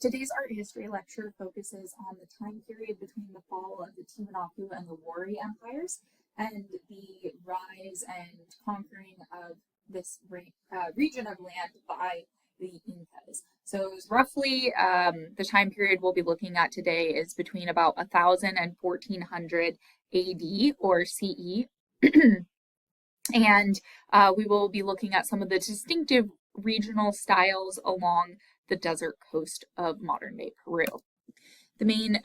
Today's art history lecture focuses on the time period between the fall of the Tiwanaku and the Wari empires and the rise and conquering of this region of land by the Incas. So it was roughly the time period we'll be looking at today is between about 1000 and 1400 AD or CE. And we will be looking at some of the distinctive regional styles along the desert coast of modern-day Peru. The main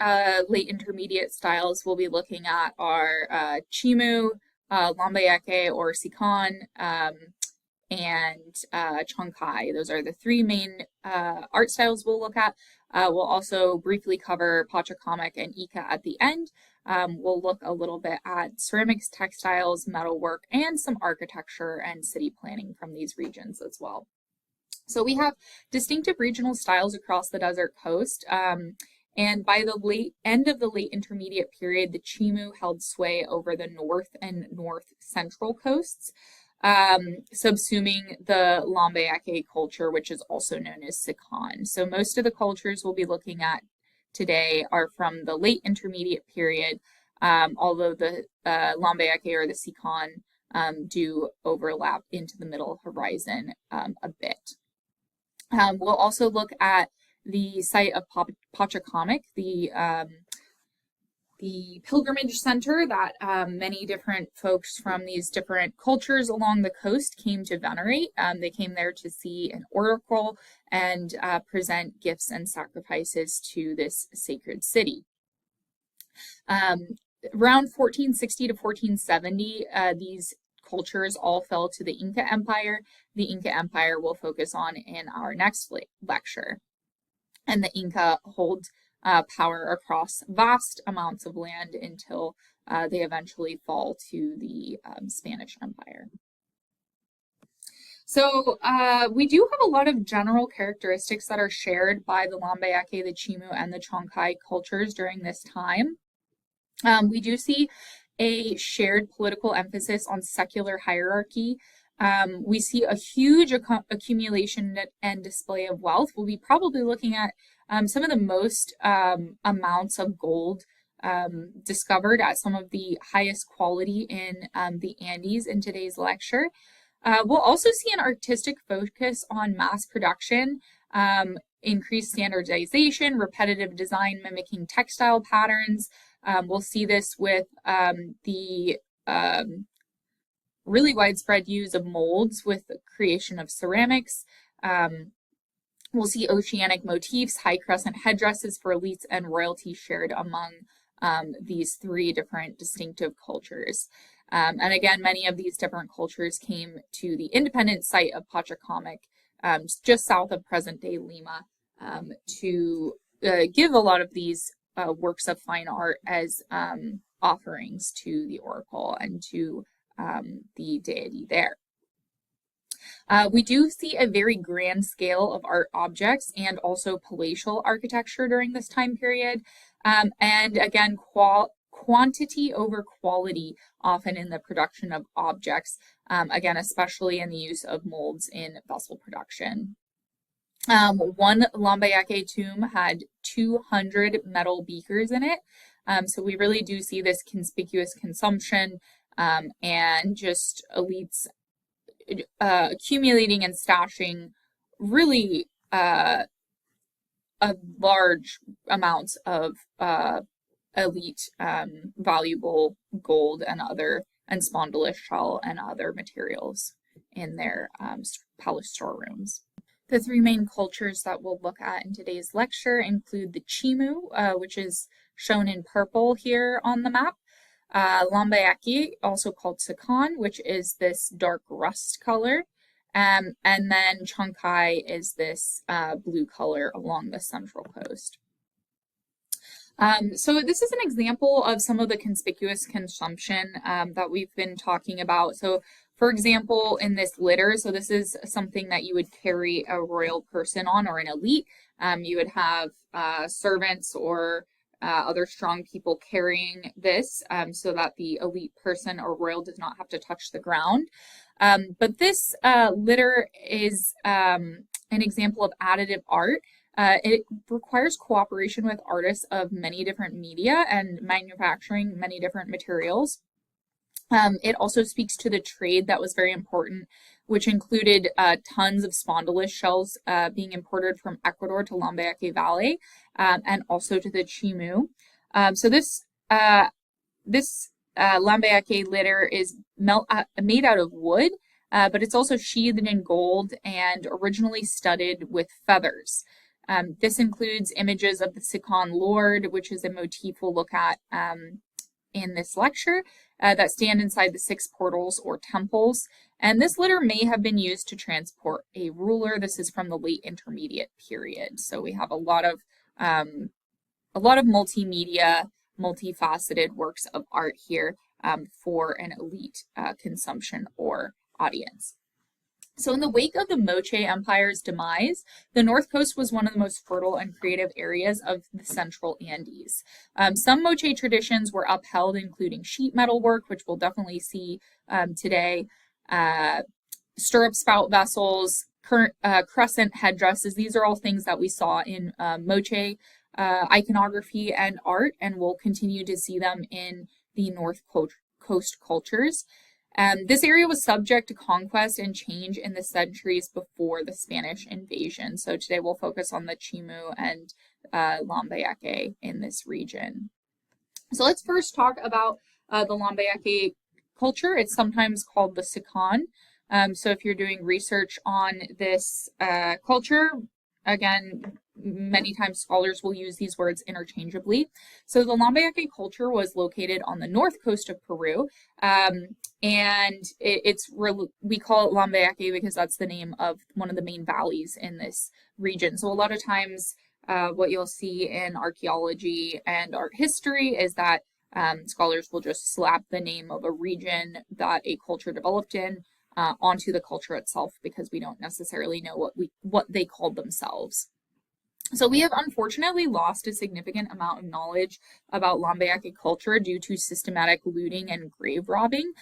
late intermediate styles we'll be looking at are Chimu, Lambayeque or Sican, and Chancay. Those are the three main art styles we'll look at. We'll also briefly cover Pachacamac and Inca at the end. We'll look a little bit at ceramics, textiles, metalwork, and some architecture and city planning from these regions as well. So we have distinctive regional styles across the desert coast, and by the end of the late intermediate period, the Chimu held sway over the north and north central coasts, subsuming the Lambayeque culture, which is also known as Sican. So most of the cultures we'll be looking at today are from the late intermediate period, although the Lambayeque or the Sican do overlap into the middle horizon a bit. We'll also look at the site of Pachacamac, the pilgrimage center that many different folks from these different cultures along the coast came to venerate. They came there to see an oracle and present gifts and sacrifices to this sacred city. Around 1460 to 1470, these cultures all fell to the Inca Empire. The Inca Empire we'll focus on in our next lecture. And the Inca hold power across vast amounts of land until they eventually fall to the Spanish Empire. So we do have a lot of general characteristics that are shared by the Lambayeque, the Chimu, and the Chancay cultures during this time. We do see a shared political emphasis on secular hierarchy. We see a huge accumulation and display of wealth. We'll be probably looking at some of the most amounts of gold discovered at some of the highest quality in the Andes in today's lecture. We'll also see an artistic focus on mass production, increased standardization, repetitive design mimicking textile patterns. We'll see this with the really widespread use of molds with the creation of ceramics. We'll see oceanic motifs, high crescent headdresses for elites, and royalty shared among these three different distinctive cultures. And again, many of these different cultures came to the independent site of Pachacamac, just south of present-day Lima, to give a lot of these works of fine art as offerings to the oracle and to the deity there. We do see a very grand scale of art objects and also palatial architecture during this time period. And again, quantity over quality often in the production of objects, again, especially in the use of molds in vessel production. One Lambayeque tomb had 200 metal beakers in it. So we really do see this conspicuous consumption and just elites accumulating and stashing really large amounts of elite valuable gold and spondylus shell and other materials in their palace storerooms. The three main cultures that we'll look at in today's lecture include the Chimu, which is shown in purple here on the map, Lambayeque, also called Sican, which is this dark rust color, and then Chancay is this blue color along the central coast. So this is an example of some of the conspicuous consumption that we've been talking about. So for example, in this litter, so this is something that you would carry a royal person on or an elite. You would have servants or other strong people carrying this so that the elite person or royal does not have to touch the ground. But this litter is an example of additive art. It requires cooperation with artists of many different media and manufacturing many different materials. It also speaks to the trade that was very important, which included tons of spondylus shells being imported from Ecuador to Lambayeque Valley, and also to the Chimú. So this Lambayeque litter is made out of wood, but it's also sheathed in gold and originally studded with feathers. This includes images of the Sican Lord, which is a motif we'll look at in this lecture, that stand inside the 6 portals or temples. And this litter may have been used to transport a ruler. This is from the late intermediate period. So we have a lot of multimedia, multifaceted works of art here for an elite consumption or audience. So in the wake of the Moche Empire's demise, the North Coast was one of the most fertile and creative areas of the Central Andes. Some Moche traditions were upheld, including sheet metal work, which we'll definitely see today, stirrup spout vessels, crescent headdresses. These are all things that we saw in Moche iconography and art, and we'll continue to see them in the North Coast cultures. This area was subject to conquest and change in the centuries before the Spanish invasion. So today we'll focus on the Chimu and Lambayeque in this region. So let's first talk about the Lambayeque culture. It's sometimes called the Sican. So if you're doing research on this culture, again, many times scholars will use these words interchangeably. So the Lambayeque culture was located on the north coast of Peru, and we call it Lambayeque because that's the name of one of the main valleys in this region. So a lot of times what you'll see in archaeology and art history is that scholars will just slap the name of a region that a culture developed in onto the culture itself because we don't necessarily know what they called themselves. So we have unfortunately lost a significant amount of knowledge about Lambayeque culture due to systematic looting and grave robbing,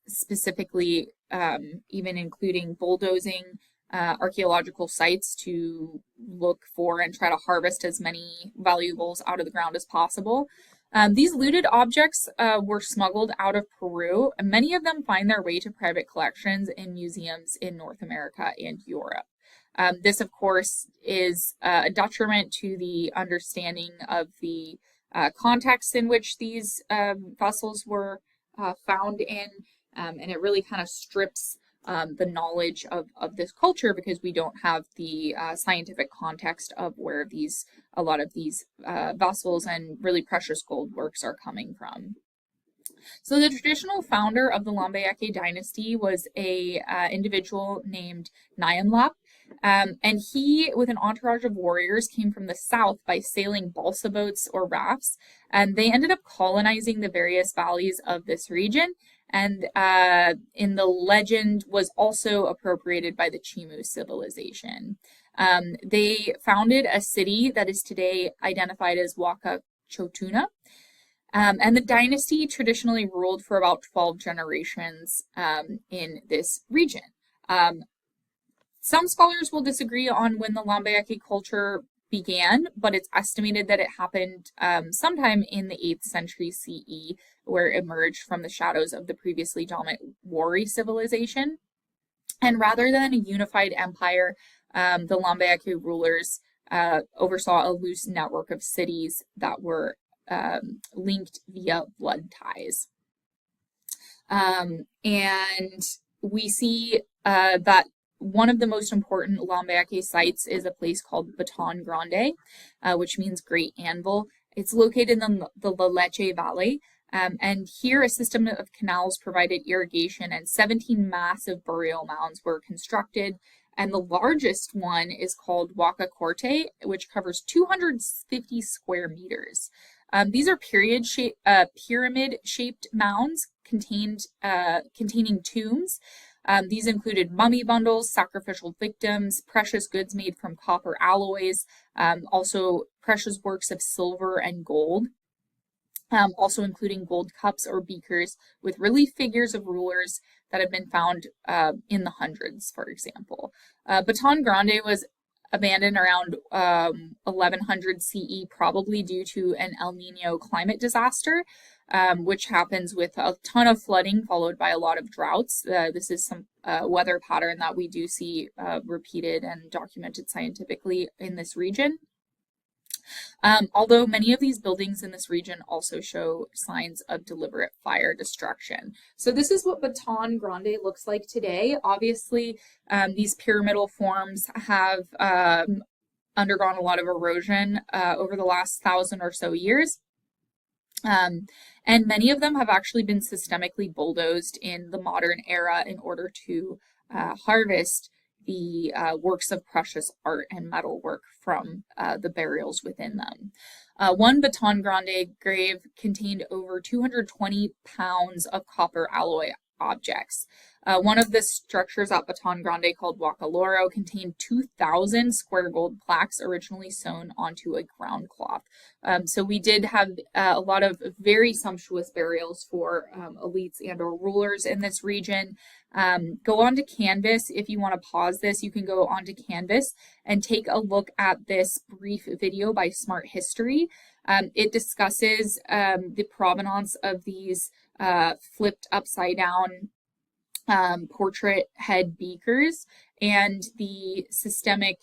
specifically even including bulldozing archaeological sites to look for and try to harvest as many valuables out of the ground as possible. These looted objects were smuggled out of Peru, and many of them find their way to private collections in museums in North America and Europe. This, of course, is a detriment to the understanding of the context in which these vessels were found in, and it really kind of strips the knowledge of this culture because we don't have the scientific context of where a lot of these vessels and really precious gold works are coming from. So the traditional founder of the Lambayeque dynasty was a individual named Nyanlap. And he, with an entourage of warriors, came from the south by sailing balsa boats or rafts, and they ended up colonizing the various valleys of this region, and in the legend was also appropriated by the Chimu civilization. They founded a city that is today identified as Huacachotuna, and the dynasty traditionally ruled for about 12 generations in this region. Some scholars will disagree on when the Lambayeque culture began, but it's estimated that it happened sometime in the 8th century CE, where it emerged from the shadows of the previously dominant Wari civilization. And rather than a unified empire, the Lambayeque rulers oversaw a loose network of cities that were linked via blood ties. And we see that one of the most important Lambayeque sites is a place called Baton Grande, which means Great Anvil. It's located in the La Leche Valley, and here a system of canals provided irrigation and 17 massive burial mounds were constructed, and the largest one is called Huaca Corte, which covers 250 square meters. These are pyramid-shaped mounds containing tombs. These included mummy bundles, sacrificial victims, precious goods made from copper alloys, also precious works of silver and gold, also including gold cups or beakers with relief figures of rulers that have been found in the hundreds, for example. Baton Grande was abandoned around 1100 CE, probably due to an El Nino climate disaster, which happens with a ton of flooding followed by a lot of droughts. This is some weather pattern that we do see repeated and documented scientifically in this region. Although many of these buildings in this region also show signs of deliberate fire destruction. So this is what Baton Grande looks like today. Obviously, these pyramidal forms have undergone a lot of erosion over the last 1,000 or so years. And many of them have actually been systemically bulldozed in the modern era in order to harvest the works of precious art and metalwork from the burials within them. One Baton Grande grave contained over 220 pounds of copper alloy objects. One of the structures at Baton Grande, called Wacaloro, contained 2,000 square gold plaques originally sewn onto a ground cloth. So we did have a lot of very sumptuous burials for elites and or rulers in this region. Go on to Canvas. If you want to pause this, you can go onto Canvas and take a look at this brief video by Smart History. It discusses the provenance of these flipped upside down portrait head beakers and the systemic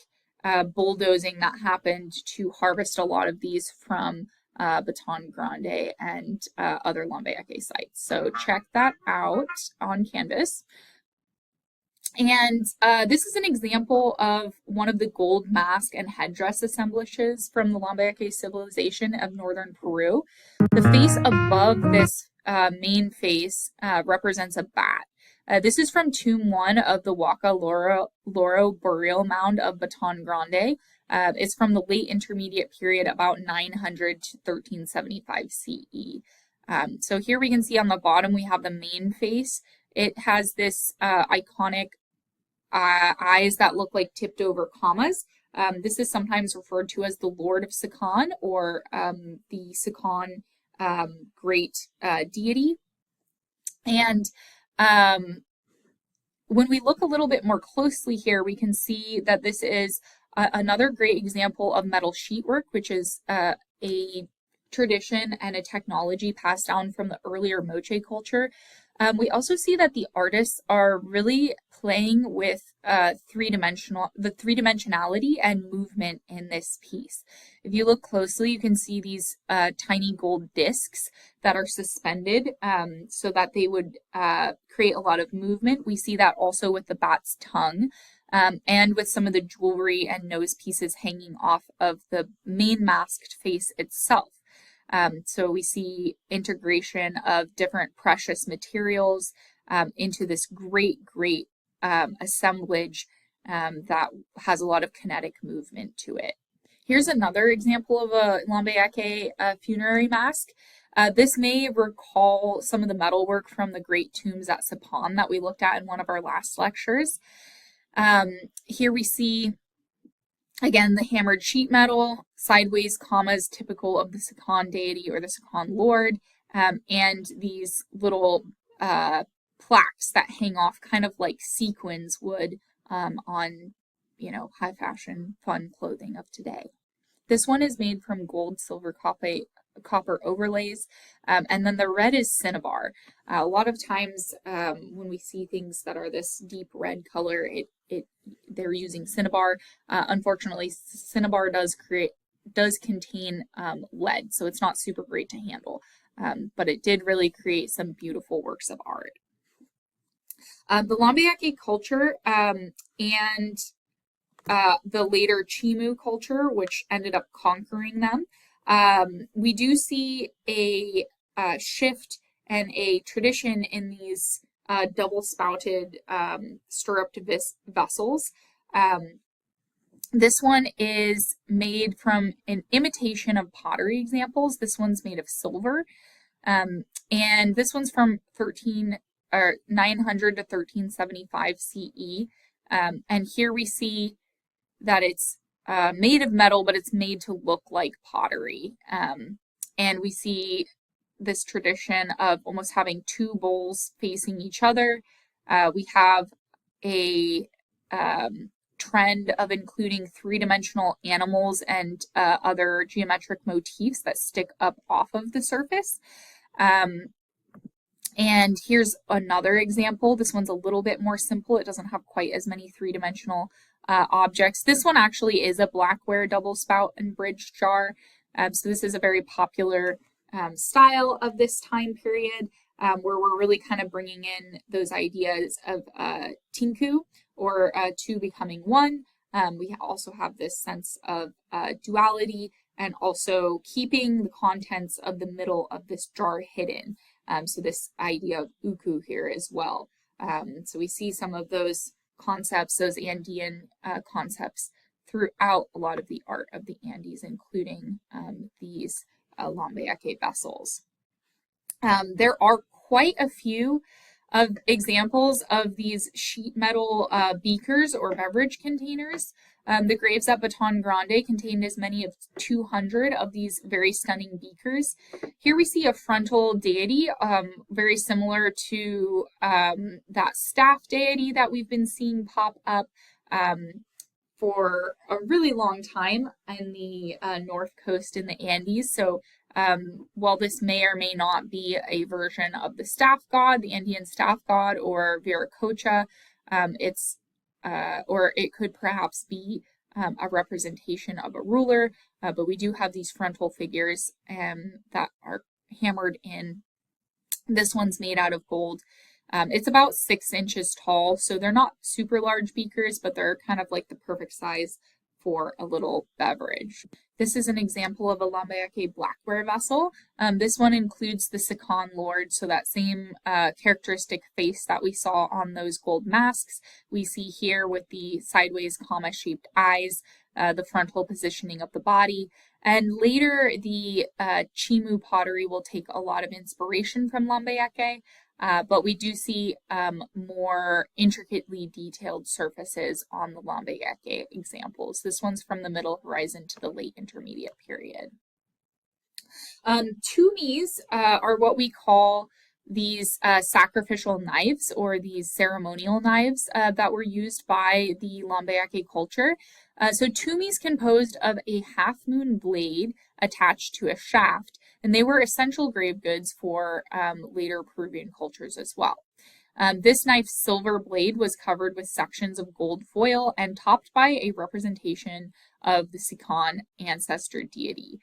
bulldozing that happened to harvest a lot of these from Baton Grande and other Lambayeque sites. So check that out on Canvas. And this is an example of one of the gold mask and headdress assemblages from the Lambayeque civilization of northern Peru. The face above this main face represents a bat. This is from Tomb 1 of the Wacaloro burial mound of Baton Grande. It's from the late intermediate period, about 900 to 1375 CE. So here we can see on the bottom we have the main face. It has this iconic eyes that look like tipped over commas. This is sometimes referred to as the Lord of Sican, or the Sican great deity. And when we look a little bit more closely here, we can see that this is another great example of metal sheetwork, which is a tradition and a technology passed down from the earlier Moche culture. We also see that the artists are really playing with the three-dimensionality and movement in this piece. If you look closely, you can see these tiny gold discs that are suspended so that they would create a lot of movement. We see that also with the bat's tongue and with some of the jewelry and nose pieces hanging off of the main masked face itself. So we see integration of different precious materials into this great assemblage that has a lot of kinetic movement to it. Here's another example of a Lambayeque funerary mask. This may recall some of the metalwork from the great tombs at Sipan that we looked at in one of our last lectures. Here we see, again, the hammered sheet metal, sideways commas typical of the Sican deity or the Sican lord, and these little plaques that hang off kind of like sequins would on, high fashion, fun clothing of today. This one is made from gold, silver, copper overlays, and then the red is cinnabar. A lot of times when we see things that are this deep red color, they're using cinnabar. Unfortunately, cinnabar does contain lead, so it's not super great to handle, but it did really create some beautiful works of art. The Lambayeque culture and the later Chimu culture, which ended up conquering them, we do see a shift and a tradition in these double-spouted stirruped vessels. This one is made from an imitation of pottery examples. This one's made of silver, and this one's from 900 to 1375 CE. And here we see that it's made of metal, but it's made to look like pottery. And we see this tradition of almost having two bowls facing each other. We have a trend of including three-dimensional animals and other geometric motifs that stick up off of the surface. And here's another example. This one's a little bit more simple. It doesn't have quite as many three-dimensional objects. This one actually is a blackware double spout and bridge jar. So this is a very popular style of this time period, where we're really kind of bringing in those ideas of tinku, or two becoming one. We also have this sense of duality, and also keeping the contents of the middle of this jar hidden. So this idea of uku here as well. So we see some of those concepts, those Andean concepts, throughout a lot of the art of the Andes, including these Lambayeque vessels. There are quite a few of examples of these sheet metal beakers or beverage containers. The graves at Baton Grande contained as many as 200 of these very stunning beakers. Here we see a frontal deity, very similar to that staff deity that we've been seeing pop up for a really long time in the north coast in the Andes. So while this may or may not be a version of the staff god, the Andean staff god, or Viracocha, or it could perhaps be a representation of a ruler, but we do have these frontal figures that are hammered in. This one's made out of gold. It's about 6 inches tall, so they're not super large beakers, but they're kind of like the perfect size for a little beverage. This is an example of a Lambayeque blackware vessel. This one includes the Sican lord, so that same characteristic face that we saw on those gold masks, we see here with the sideways comma-shaped eyes, the frontal positioning of the body. And later, the Chimu pottery will take a lot of inspiration from Lambayeque, but we do see more intricately detailed surfaces on the Lambayeque examples. This one's from the Middle Horizon to the Late Intermediate period. Tumis are what we call these sacrificial knives, or these ceremonial knives that were used by the Lambayeque culture. So tumis composed of a half-moon blade attached to a shaft, and they were essential grave goods for later Peruvian cultures as well. This knife's silver blade was covered with sections of gold foil and topped by a representation of the Sican ancestor deity.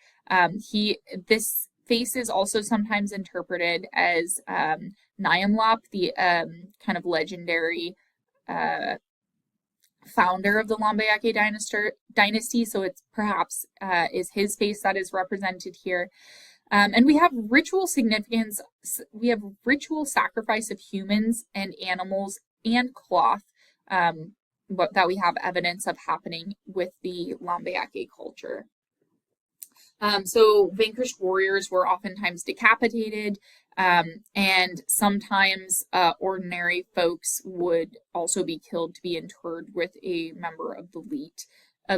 This face is also sometimes interpreted as Nyamlop, the kind of legendary founder of the Lambayeque dynasty, so it's perhaps is his face that is represented here. And we have ritual significance, we have ritual sacrifice of humans and animals and cloth that we have evidence of happening with the Lambayeque culture. So vanquished warriors were oftentimes decapitated, and sometimes ordinary folks would also be killed to be interred with a member of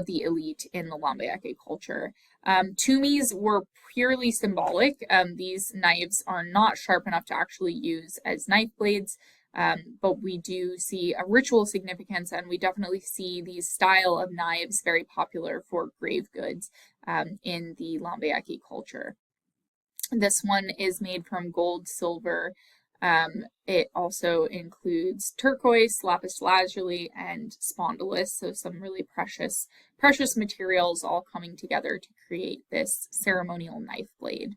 the elite in the Lambayeque culture. Tumis were purely symbolic. These knives are not sharp enough to actually use as knife blades, but we do see a ritual significance, and we definitely see these style of knives very popular for grave goods in the Lambayeque culture. This one is made from gold, silver. It also includes turquoise, lapis lazuli, and spondylus, so some really precious materials all coming together to create this ceremonial knife blade.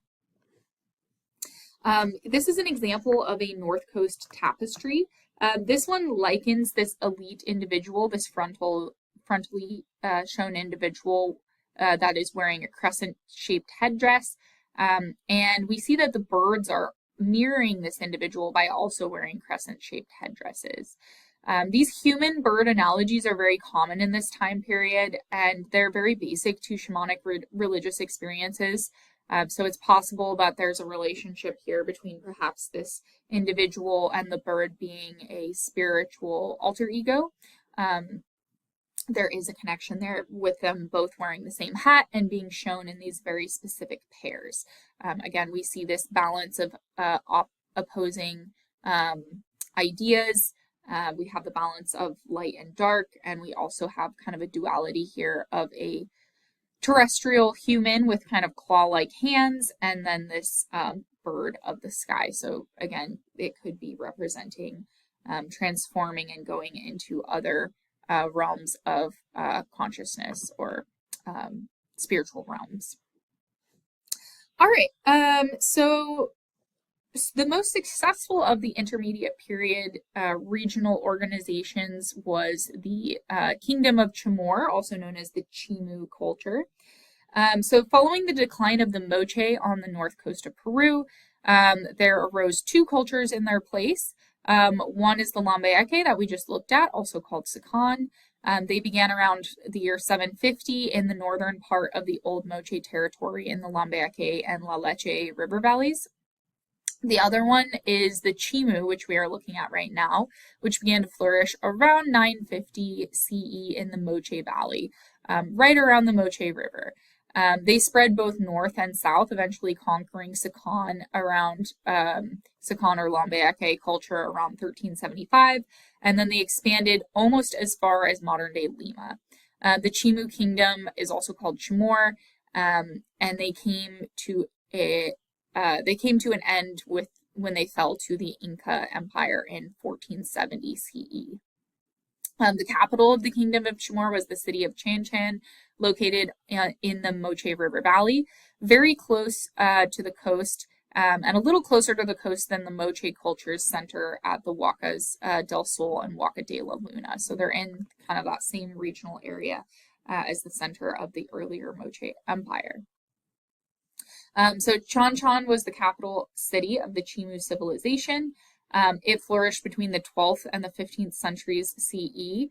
This is an example of a North Coast tapestry. This one likens this elite individual, this frontally shown individual that is wearing a crescent-shaped headdress. And we see that the birds are mirroring this individual by also wearing crescent-shaped headdresses. These human-bird analogies are very common in this time period, and they're very basic to shamanic religious experiences. So it's possible that there's a relationship here between perhaps this individual and the bird being a spiritual alter ego. There is a connection there with them both wearing the same hat and being shown in these very specific pairs. Again, we see this balance of opposing ideas We have the balance of light and dark, and we also have kind of a duality here of a terrestrial human with kind of claw-like hands, and then this bird of the sky. So again, it could be representing transforming and going into other realms of consciousness or spiritual realms. All right, so the most successful of the intermediate period regional organizations was the Kingdom of Chimor, also known as the Chimu culture. So following the decline of the Moche on the north coast of Peru, there arose two cultures in their place. One is the Lambayeque that we just looked at, also called Sican. They began around the year 750 in the northern part of the old Moche territory in the Lambayeque and La Leche river valleys. The other one is the Chimu, which we are looking at right now, which began to flourish around 950 CE in the Moche Valley, right around the Moche River. They spread both north and south, eventually conquering Sican around Sican or Lambayeque culture around 1375, and then they expanded almost as far as modern-day Lima. The Chimu kingdom is also called Chimor, and they came to an end when they fell to the Inca Empire in 1470 CE. The capital of the Kingdom of Chimor was the city of Chancay, located in the Moche River Valley, very close to the coast, and a little closer to the coast than the Moche culture's center at the Huacas del Sol and Huaca de la Luna. So they're in kind of that same regional area as the center of the earlier Moche Empire. So Chancay was the capital city of the Chimu civilization. It flourished between the 12th and the 15th centuries CE.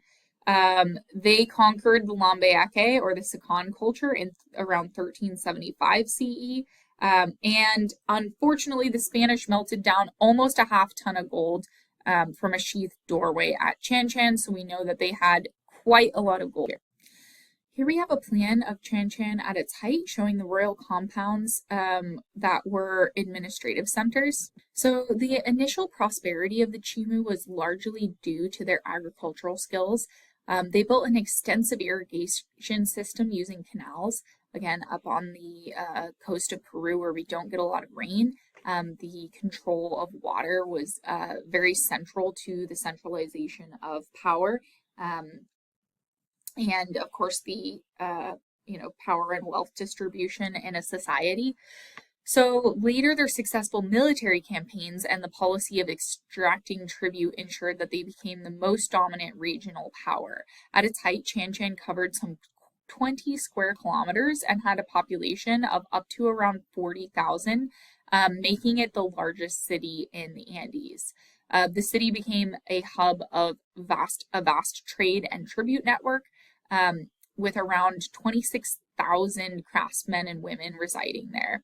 They conquered the Lambayeque or the Sican culture in around 1375 CE. And unfortunately, the Spanish melted down almost a half-ton of gold from a sheathed doorway at Chancay, so we know that they had quite a lot of gold here. Here we have a plan of Chancay at its height, showing the royal compounds that were administrative centers. So the initial prosperity of the Chimu was largely due to their agricultural skills. They built an extensive irrigation system using canals, again, up on the coast of Peru where we don't get a lot of rain. The control of water was very central to the centralization of power. And of course the power and wealth distribution in a society. So later their successful military campaigns and the policy of extracting tribute ensured that they became the most dominant regional power. At its height, Chancay covered some 20 square kilometers and had a population of up to around 40,000, making it the largest city in the Andes. The city became a hub of a vast trade and tribute network, with around 26,000 craftsmen and women residing there.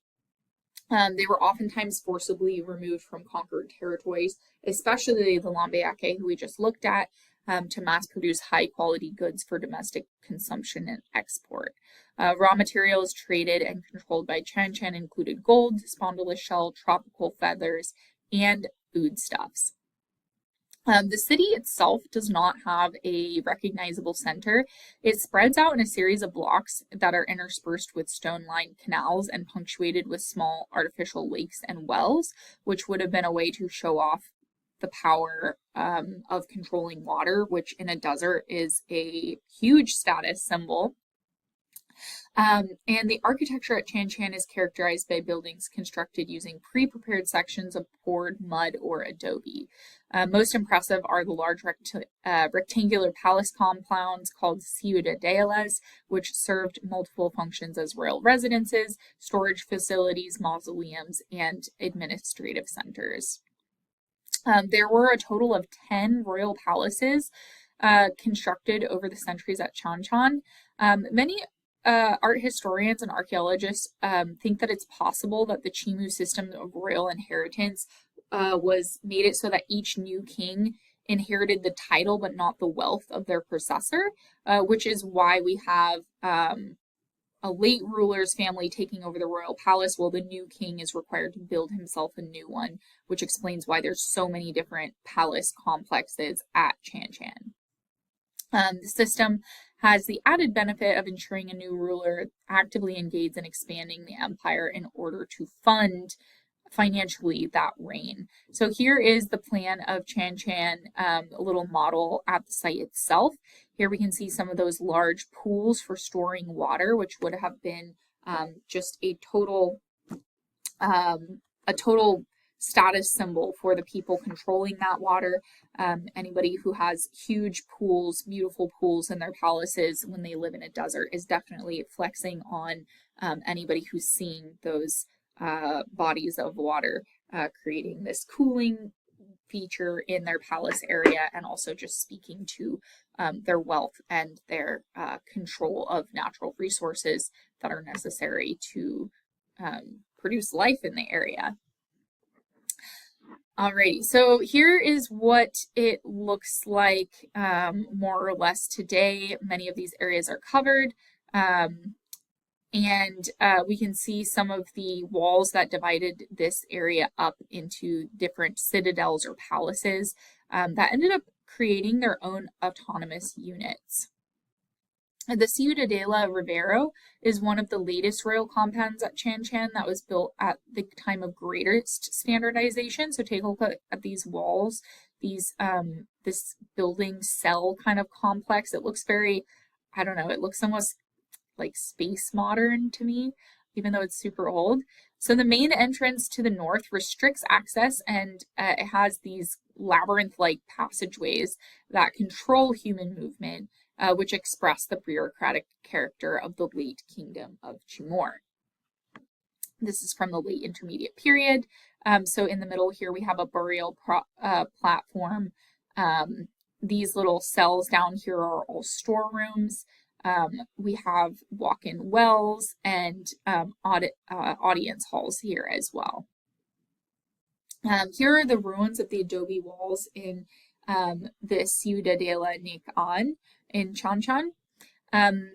They were oftentimes forcibly removed from conquered territories, especially the Lambayeque, who we just looked at, to mass produce high quality goods for domestic consumption and export. Raw materials traded and controlled by Chancay included gold, spondylus shell, tropical feathers, and foodstuffs. The city itself does not have a recognizable center. It spreads out in a series of blocks that are interspersed with stone-lined canals and punctuated with small artificial lakes and wells, which would have been a way to show off the power of controlling water, which in a desert is a huge status symbol. And the architecture at Chancay is characterized by buildings constructed using pre-prepared sections of poured mud or adobe. Most impressive are the large rectangular palace compounds called ciudadelas, which served multiple functions as royal residences, storage facilities, mausoleums, and administrative centers. There were a total of 10 royal palaces constructed over the centuries at Chancay. Many art historians and archaeologists think that it's possible that the Chimu system of royal inheritance made it so that each new king inherited the title but not the wealth of their predecessor, which is why we have a late ruler's family taking over the royal palace, well, the new king is required to build himself a new one, which explains why there's so many different palace complexes at Chancay. The system has the added benefit of ensuring a new ruler actively engaged in expanding the empire in order to fund financially that reign. So here is the plan of Chancay, a little model at the site itself. Here we can see some of those large pools for storing water, which would have been just a total status symbol for the people controlling that water. Anybody who has huge pools, beautiful pools in their palaces when they live in a desert is definitely flexing on anybody who's seeing those bodies of water, creating this cooling feature in their palace area, and also just speaking to their wealth and their control of natural resources that are necessary to produce life in the area. Alrighty, so here is what it looks like more or less today. Many of these areas are covered. And we can see some of the walls that divided this area up into different citadels or palaces that ended up creating their own autonomous units. The Ciudadela Rivero is one of the latest royal compounds at Chancay that was built at the time of greatest standardization. So take a look at these walls, these this building cell kind of complex. It looks very, I don't know, it looks almost like space modern to me, even though it's super old. So the main entrance to the north restricts access, and it has these labyrinth-like passageways that control human movement, which express the bureaucratic character of the late kingdom of Chimor. This is from the late intermediate period. So in the middle here we have a burial platform. These little cells down here are all storerooms. We have walk-in wells and audience halls here as well. Here are the ruins of the adobe walls in the Ciudadela Nican in Chancay.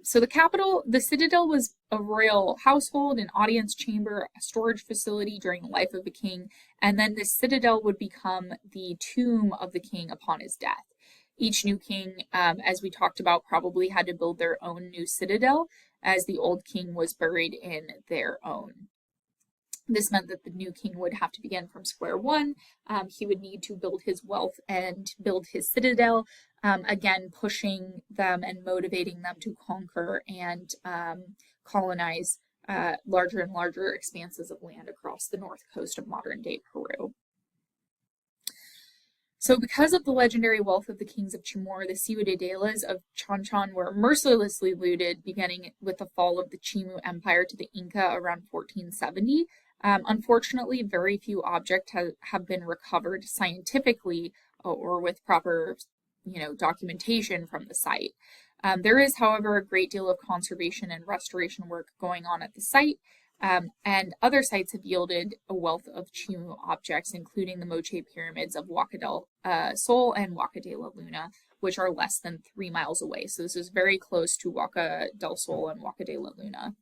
So the citadel was a royal household, an audience chamber, a storage facility during the life of the king, and then the citadel would become the tomb of the king upon his death. Each new king, as we talked about, probably had to build their own new citadel, as the old king was buried in their own. This meant that the new king would have to begin from square one. He would need to build his wealth and build his citadel, again, pushing them and motivating them to conquer and colonize larger and larger expanses of land across the north coast of modern-day Peru. So because of the legendary wealth of the kings of Chimor, the ciudadelas of Chancay were mercilessly looted, beginning with the fall of the Chimu Empire to the Inca around 1470. Unfortunately, very few objects have been recovered scientifically or with proper, documentation from the site. There is, however, a great deal of conservation and restoration work going on at the site. And other sites have yielded a wealth of Chimu objects, including the Moche pyramids of Huaca del Sol and Huaca de la Luna, which are less than 3 miles away. So this is very close to Huaca del Sol and Huaca de la Luna.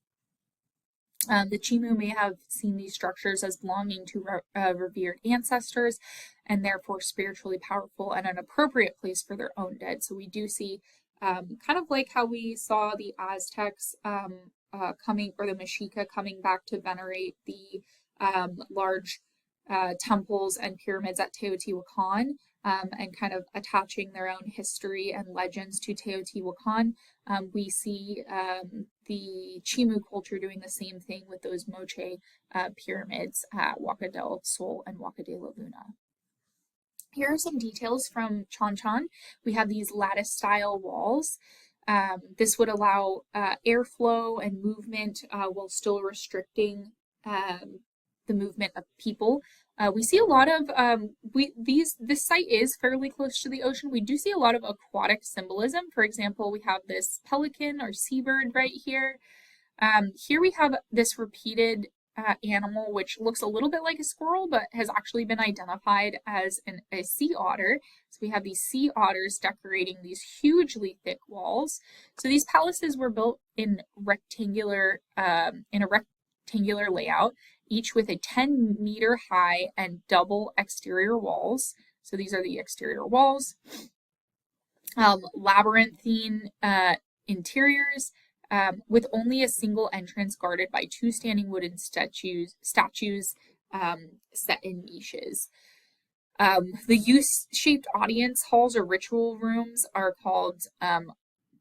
The Chimu may have seen these structures as belonging to revered ancestors and therefore spiritually powerful and an appropriate place for their own dead. So we do see kind of like how we saw the Aztecs coming, or the Mexica coming back to venerate the large temples and pyramids at Teotihuacan, and kind of attaching their own history and legends to Teotihuacan. We see the Chimu culture doing the same thing with those Moche pyramids at Huaca del Sol and Huaca de la Luna. Here are some details from Chancay. We have these lattice-style walls. This would allow airflow and movement while still restricting the movement of people. We see a lot of this site is fairly close to the ocean. We do see a lot of aquatic symbolism. For example, we have this pelican or seabird right here. Here we have this repeated animal, which looks a little bit like a squirrel, but has actually been identified as a sea otter. So we have these sea otters decorating these hugely thick walls. So these palaces were built in a rectangular layout, each with a 10-meter high and double exterior walls. So these are the exterior walls. Labyrinthine interiors, with only a single entrance guarded by 2 standing wooden statues set in niches. The U-shaped audience halls or ritual rooms are called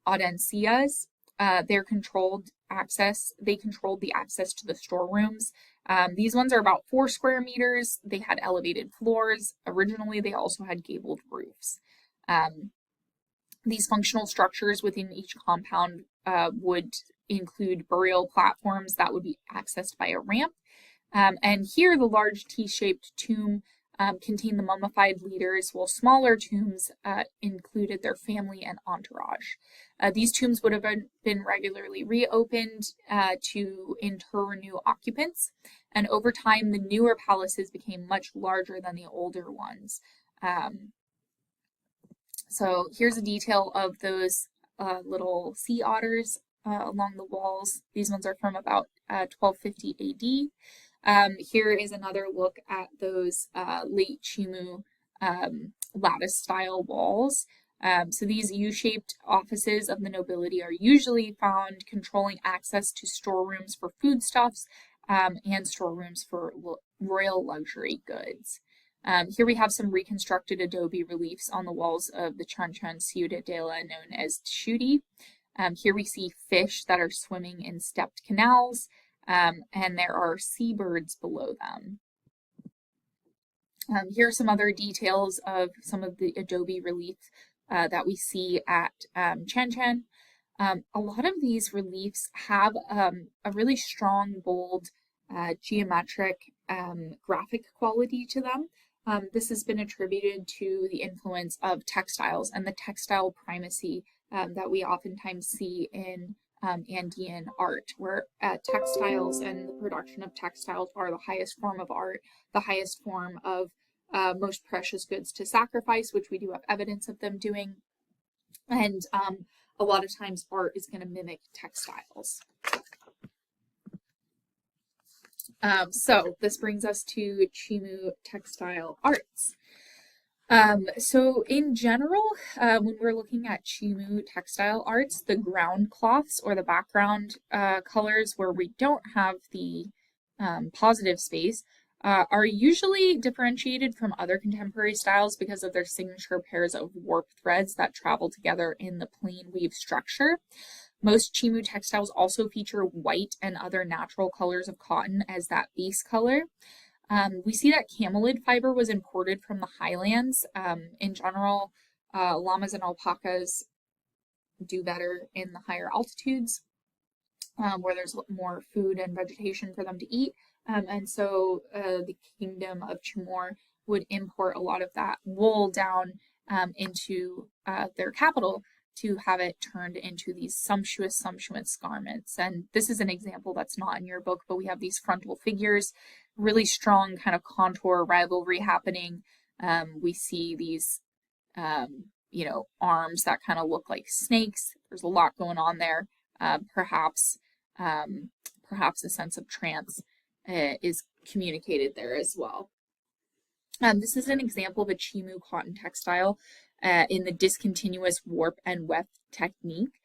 audiencias. They controlled the access to the storerooms. These ones are about 4 square meters. They had elevated floors. Originally, they also had gabled roofs. These functional structures within each compound would include burial platforms that would be accessed by a ramp. And here, the large T-shaped tomb contained the mummified leaders, while smaller tombs included their family and entourage. These tombs would have been regularly reopened to inter new occupants, and over time, the newer palaces became much larger than the older ones. So here's a detail of those little sea otters along the walls. These ones are from about 1250 AD. Here is another look at those late Chimu lattice style walls. So these U-shaped offices of the nobility are usually found controlling access to storerooms for foodstuffs and storerooms for royal luxury goods. Here we have some reconstructed adobe reliefs on the walls of the Chancay ciudadela known as Tshudi. Here we see fish that are swimming in stepped canals, and there are seabirds below them. Here are some other details of some of the adobe reliefs that we see at Chancay. A lot of these reliefs have a really strong, bold, geometric, graphic quality to them. This has been attributed to the influence of textiles and the textile primacy that we oftentimes see in Andean art, where textiles and the production of textiles are the highest form of art, the highest form of most precious goods to sacrifice, which we do have evidence of them doing. And a lot of times art is going to mimic textiles. So this brings us to Chimu textile arts. So in general, when we're looking at Chimu textile arts, the ground cloths or the background colors where we don't have the positive space are usually differentiated from other contemporary styles because of their signature pairs of warp threads that travel together in the plain weave structure. Most Chimu textiles also feature white and other natural colors of cotton as that base color. We see that camelid fiber was imported from the highlands. In general, llamas and alpacas do better in the higher altitudes where there's more food and vegetation for them to eat. And so the kingdom of Chimor would import a lot of that wool down into their capital to have it turned into these sumptuous garments. And this is an example that's not in your book, but we have these frontal figures, really strong kind of contour rivalry happening. We see these, arms that kind of look like snakes. There's a lot going on there. Perhaps a sense of trance is communicated there as well. This is an example of a Chimu cotton textile in the discontinuous warp and weft technique.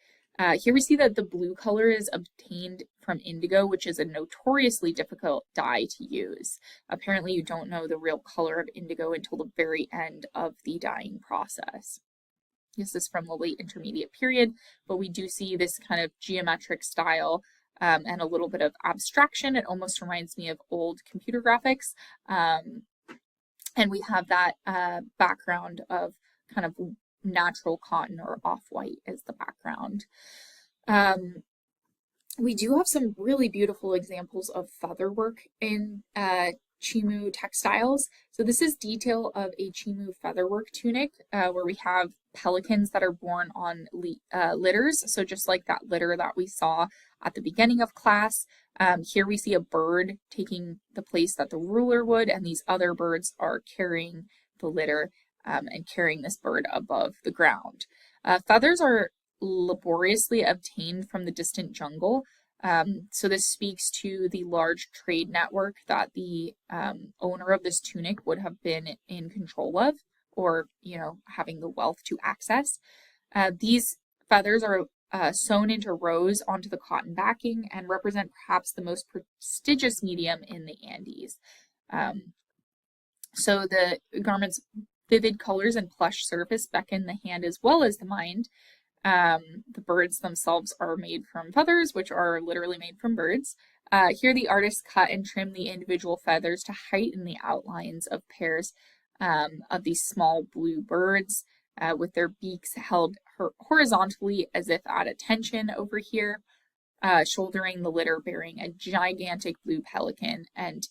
Here we see that the blue color is obtained from indigo, which is a notoriously difficult dye to use. Apparently you don't know the real color of indigo until the very end of the dyeing process. This is from the late intermediate period, but we do see this kind of geometric style and a little bit of abstraction. It almost reminds me of old computer graphics. And we have that background of kind of natural cotton or off-white as the background. We do have some really beautiful examples of feather work in Chimu textiles. So this is detail of a Chimu featherwork tunic where we have pelicans that are born on litters. So just like that litter that we saw at the beginning of class, Here we see a bird taking the place that the ruler would, and these other birds are carrying the litter and carrying this bird above the ground. Feathers are laboriously obtained from the distant jungle. So this speaks to the large trade network that the owner of this tunic would have been in control of, or having the wealth to access. These feathers are sewn into rows onto the cotton backing and represent perhaps the most prestigious medium in the Andes. So the garment's vivid colors and plush surface beckon the hand as well as the mind. The birds themselves are made from feathers, which are literally made from birds. Here the artist cut and trimmed the individual feathers to heighten the outlines of pairs of these small blue birds with their beaks held horizontally as if at attention over here, shouldering the litter bearing a gigantic blue pelican. And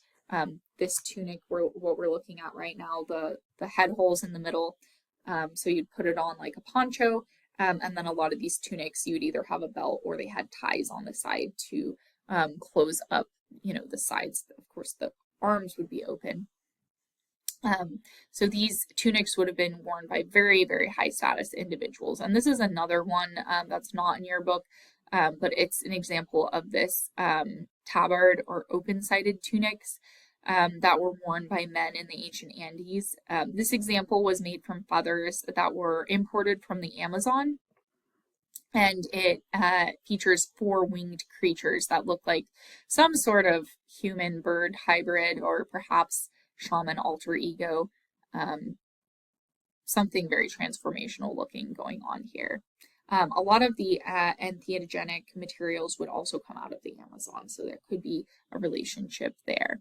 this tunic, what we're looking at right now, the head holes in the middle, so you'd put it on like a poncho, and then a lot of these tunics, you'd either have a belt or they had ties on the side to close up, the sides. Of course, the arms would be open. So these tunics would have been worn by very, very high status individuals. And this is another one that's not in your book, but it's an example of this tabard or open-sided tunics that were worn by men in the ancient Andes. This example was made from feathers that were imported from the Amazon, and it features 4 winged creatures that look like some sort of human-bird hybrid, or perhaps shaman alter ego, something very transformational looking going on here. A lot of the entheogenic materials would also come out of the Amazon, so there could be a relationship there.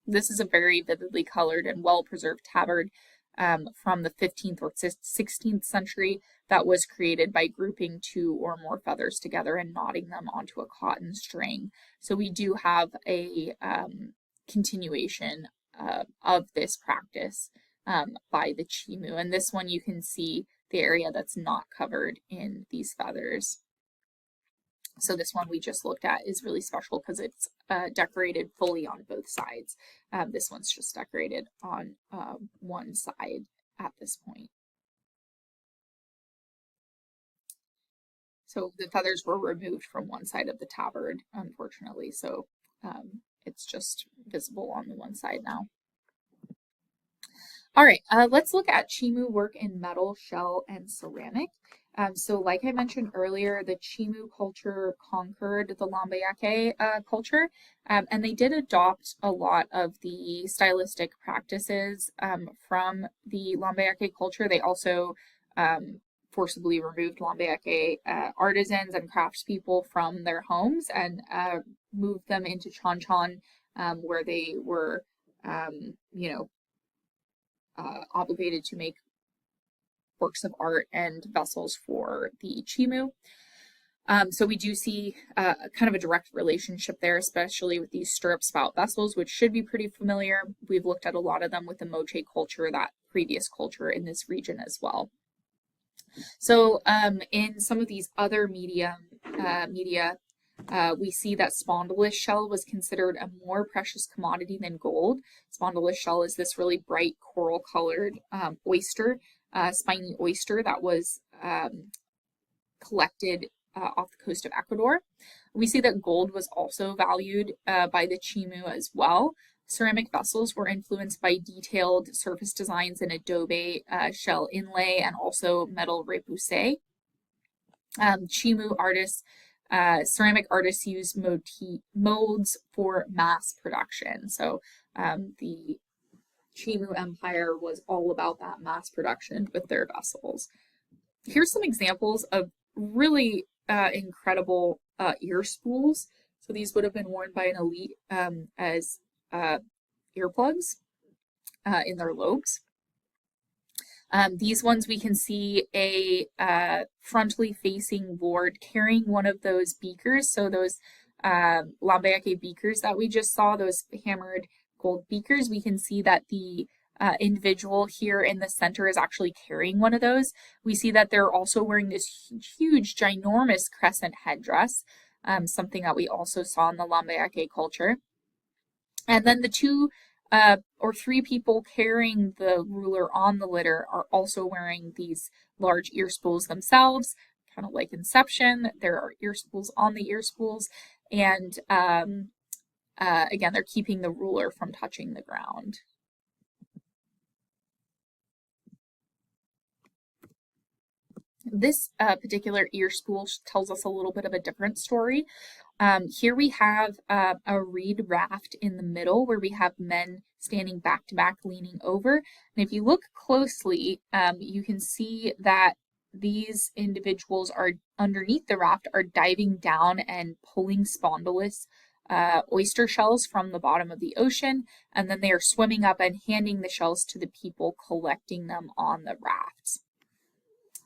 This is a very vividly colored and well-preserved tabard from the 15th or 16th century that was created by grouping 2 or more feathers together and knotting them onto a cotton string. So we do have a continuation of this practice by the Chimu. And this one you can see the area that's not covered in these feathers. So this one we just looked at is really special because it's decorated fully on both sides. This one's just decorated on one side at this point. So the feathers were removed from one side of the tabard, unfortunately, so it's just visible on the one side now. All right, let's look at Chimu work in metal, shell, and ceramic. So like I mentioned earlier, the Chimu culture conquered the Lambayeque culture, and they did adopt a lot of the stylistic practices from the Lambayeque culture. They also forcibly removed Lambayeque artisans and craftspeople from their homes and moved them into Chancay, where they were, obligated to make works of art and vessels for the Chimu. So we do see kind of a direct relationship there, especially with these stirrup spout vessels, which should be pretty familiar. We've looked at a lot of them with the Moche culture, that previous culture in this region as well. So in some of these other media, we see that spondylus shell was considered a more precious commodity than gold. Spondylus shell is this really bright coral-colored oyster, spiny oyster that was collected off the coast of Ecuador. We see that gold was also valued by the Chimu as well. Ceramic vessels were influenced by detailed surface designs in adobe shell inlay and also metal repoussé. Chimu artists, ceramic artists used molds for mass production. So the Chimu Empire was all about that mass production with their vessels. Here's some examples of really incredible ear spools. So these would have been worn by an elite as earplugs in their lobes. These ones we can see a frontally facing lord carrying one of those beakers. So those Lambayeque beakers that we just saw, those hammered gold beakers, we can see that the individual here in the center is actually carrying one of those. We see that they're also wearing this huge, ginormous crescent headdress. something that we also saw in the Lambayeque culture. And then the two or three people carrying the ruler on the litter are also wearing these large ear spools themselves, kind of like Inception. There are ear spools on the ear spools, and again, they're keeping the ruler from touching the ground. This particular ear spool tells us a little bit of a different story. Here we have a reed raft in the middle where we have men standing back to back leaning over. And if you look closely, you can see that these individuals are underneath the raft are diving down and pulling spondylus oyster shells from the bottom of the ocean, and then they are swimming up and handing the shells to the people collecting them on the rafts.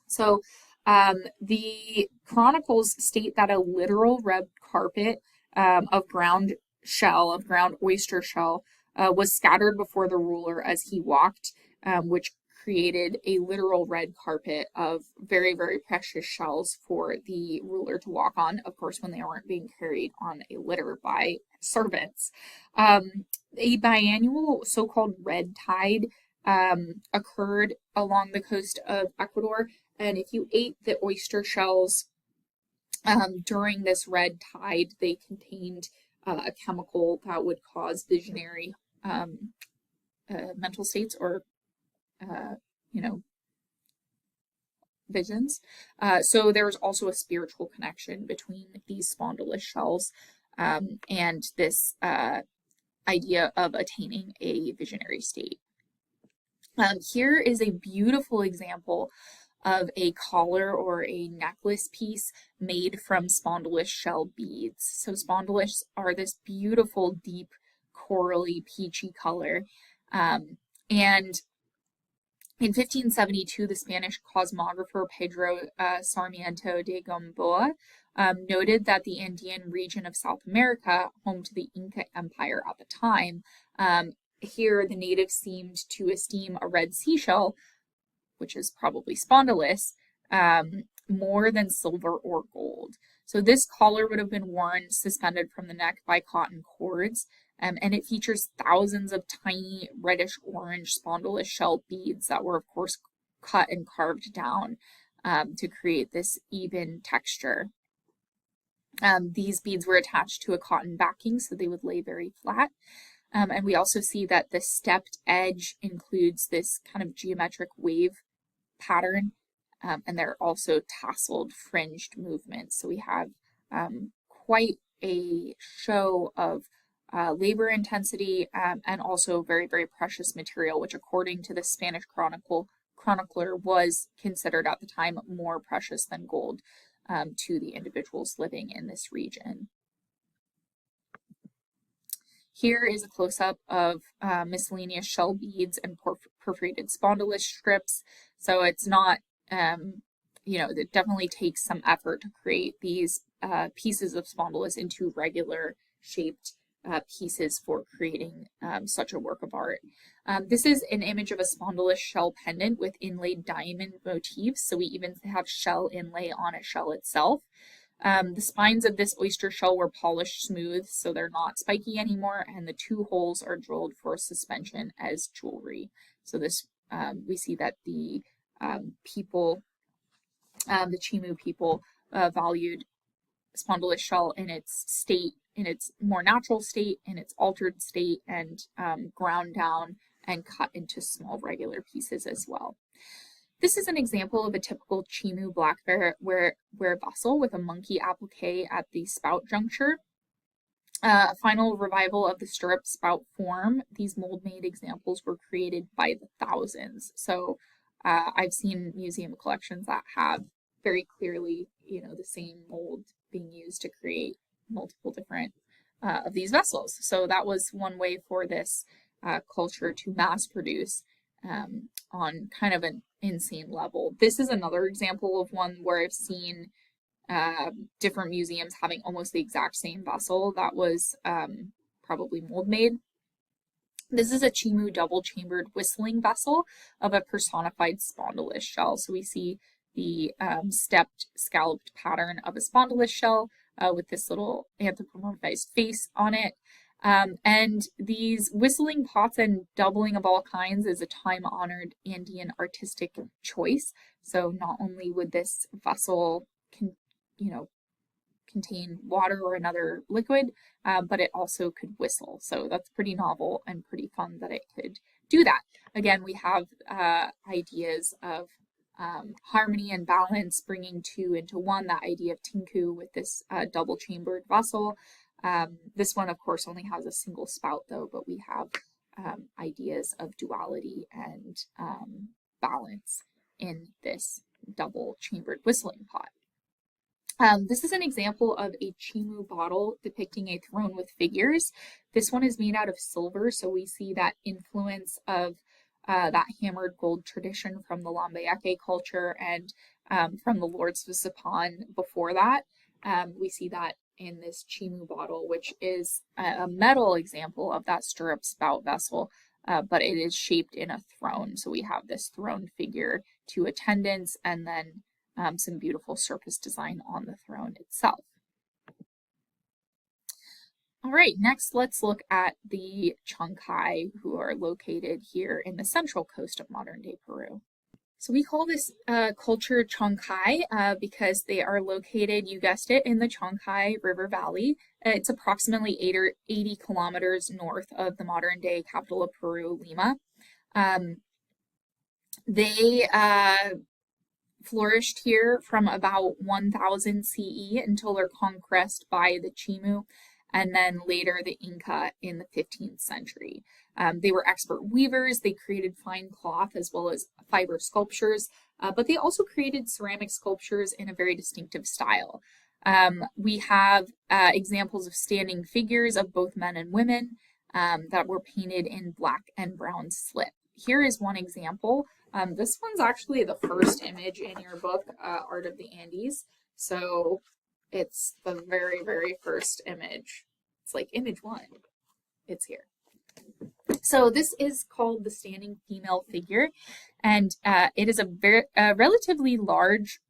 So the chronicles state that a literal red carpet of ground oyster shell, was scattered before the ruler as he walked, which created a literal red carpet of very, very precious shells for the ruler to walk on, of course, when they weren't being carried on a litter by servants. A biannual so-called red tide occurred along the coast of Ecuador. And if you ate the oyster shells during this red tide, they contained a chemical that would cause visionary mental states or, visions. So there was also a spiritual connection between these spondylus shells and this idea of attaining a visionary state. Here is a beautiful example of a collar or a necklace piece made from spondylus shell beads. So spondylus are this beautiful, deep, corally, peachy color. And in 1572, the Spanish cosmographer Pedro Sarmiento de Gamboa noted that the Andean region of South America, home to the Inca Empire at the time, here the natives seemed to esteem a red seashell, which is probably spondylus, more than silver or gold. So this collar would have been worn suspended from the neck by cotton cords, and it features thousands of tiny reddish-orange spondylus shell beads that were, of course, cut and carved down to create this even texture. These beads were attached to a cotton backing, so they would lay very flat. And we also see that the stepped edge includes this kind of geometric wave pattern, and there are also tasseled fringed movements. So we have quite a show of labor intensity and also very, very precious material, which according to the Spanish chronicler was considered at the time more precious than gold to the individuals living in this region. Here is a close-up of miscellaneous shell beads and perforated spondylus strips. So it's not, it definitely takes some effort to create these pieces of spondylus into regular shaped pieces for creating such a work of art. This is an image of a spondylus shell pendant with inlaid diamond motifs. So we even have shell inlay on a shell itself. The spines of this oyster shell were polished smooth, so they're not spiky anymore, and the two holes are drilled for suspension as jewelry. So this, we see that the people, the Chimu people, valued spondylus shell in its state, in its more natural state, in its altered state, and ground down and cut into small regular pieces as well. This is an example of a typical Chimu blackware vessel with a monkey applique at the spout juncture. A final revival of the stirrup spout form. These mold-made examples were created by the thousands. So I've seen museum collections that have very clearly, the same mold being used to create multiple different of these vessels. So that was one way for this culture to mass produce on kind of an insane level. This is another example of one where I've seen different museums having almost the exact same vessel that was probably mold made. This is a Chimu double-chambered whistling vessel of a personified spondylus shell. So we see the stepped scalloped pattern of a spondylus shell with this little anthropomorphized face on it. And these whistling pots and doubling of all kinds is a time-honored Andean artistic choice. So not only would this vessel contain water or another liquid, but it also could whistle. So that's pretty novel and pretty fun that it could do that. Again, we have ideas of harmony and balance, bringing two into one, that idea of tinku with this double-chambered vessel. This one, of course, only has a single spout, though, but we have ideas of duality and balance in this double-chambered whistling pot. This is an example of a Chimu bottle depicting a throne with figures. This one is made out of silver, so we see that influence of that hammered gold tradition from the Lambayeque culture and from the Lords of Sican before that. We see that in this Chimu bottle, which is a metal example of that stirrup spout vessel, but it is shaped in a throne. So we have this throne figure, two attendants, and then some beautiful surface design on the throne itself. All right, next let's look at the Chancay, who are located here in the central coast of modern-day Peru. So we call this culture Chancay because they are located, you guessed it, in the Chancay River Valley. It's approximately 80 kilometers north of the modern-day capital of Peru, Lima. They flourished here from about 1000 CE until their conquest by the Chimu, and then later the Inca in the 15th century. They were expert weavers. They created fine cloth as well as fiber sculptures, but they also created ceramic sculptures in a very distinctive style. We have examples of standing figures of both men and women that were painted in black and brown slip. Here is one example. This one's actually the first image in your book, Art of the Andes. So it's the very, very first image. It's like image one. It's here. So this is called the standing female figure, and it is a relatively large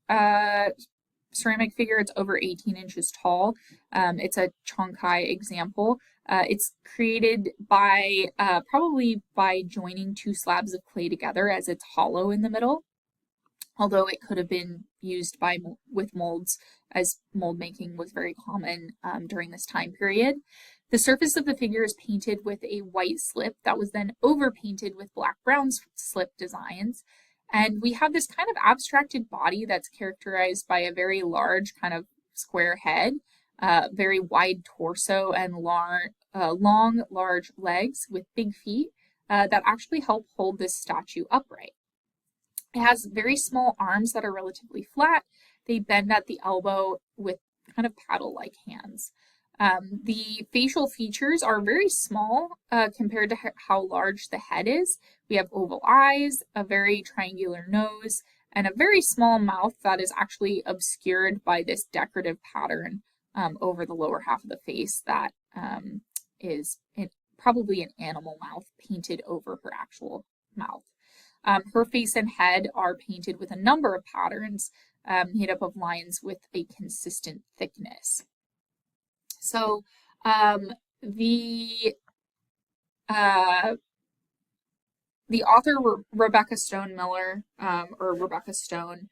ceramic figure. It's over 18 inches tall. It's a Chancay example. It's created by probably by joining two slabs of clay together, as it's hollow in the middle, although it could have been used with molds, as mold making was very common during this time period. The surface of the figure is painted with a white slip that was then overpainted with black-brown slip designs. And we have this kind of abstracted body that's characterized by a very large kind of square head, very wide torso, and long, large legs with big feet that actually help hold this statue upright. It has very small arms that are relatively flat. They bend at the elbow with kind of paddle-like hands. The facial features are very small compared to how large the head is. We have oval eyes, a very triangular nose, and a very small mouth that is actually obscured by this decorative pattern over the lower half of the face that is probably an animal mouth painted over her actual mouth. Her face and head are painted with a number of patterns made up of lines with a consistent thickness. So the author Rebecca Stone Miller, or Rebecca Stone,